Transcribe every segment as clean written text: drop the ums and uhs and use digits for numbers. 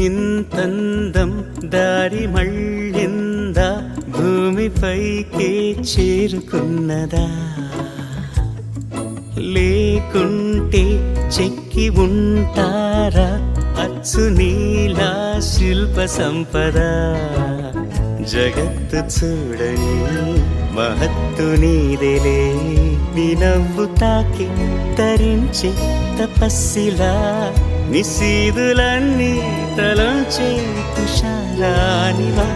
ఇంతందం దారి మళ్ళిందా, భూమిపైకే చేరుకున్నదా, లేకుంటే చెక్కి ఉంటారా అచ్చు నీలా శిల్ప సంపద. జగత్తు చూడని మహత్తు నీదేలే, నీ నవ్వు తాకి తరించే తపస్సిలా, నిశీదులన్నీ తలంచే తుషారానివా.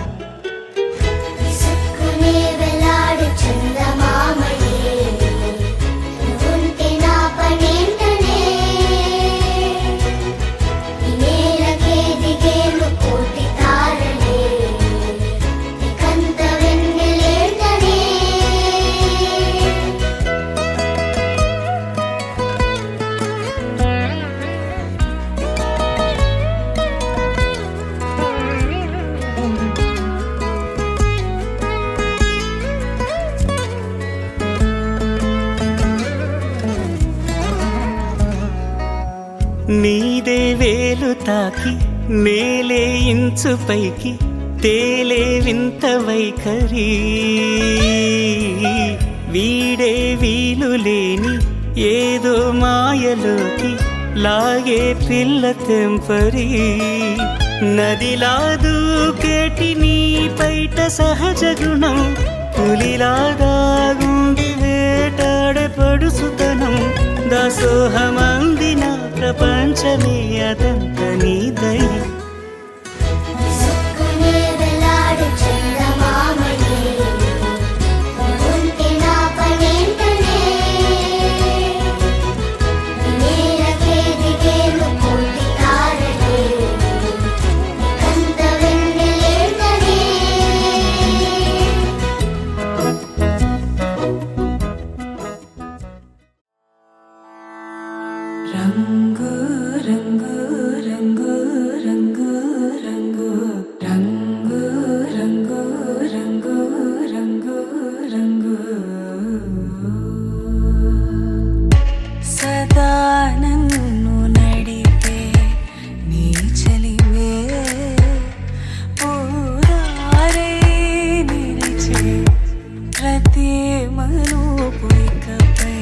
నీదే వేలు తాకి నేలే ఇంచు పైకి తేలే వింత వైఖరి, వీడే వీలు లేని ఏదో మాయలోకి లాగే పిల్ల తెంపరి. నదిలా దూకేటి నీ పైట సహజ గుణం, పులిలాగా గుండి వేటాడే పడుసుతనం. దాసోహమందిన ప్రపంచమే అదంత నీ దయ. రంగు రంగు రంగు రంగు రంగు రంగు రంగు రంగు రంగు రంగు సదా నన్ను నడిపే నీ చలివే, ఊరారే నిలిచే ప్రతి మలుపు ఇకపై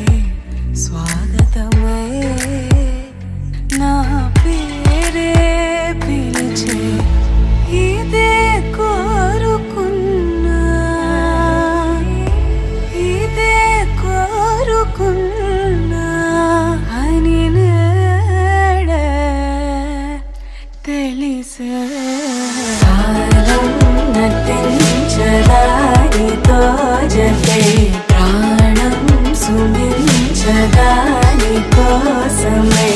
స్వాగతమై, నా పేరే పిలిచే ఇదే కోరుకున్నా, ఇదే కోరుకున్నా అని నేడే తెలిసే. కాలం నటించదానితో జతే ప్రాణం సుమించదాని కోసమే.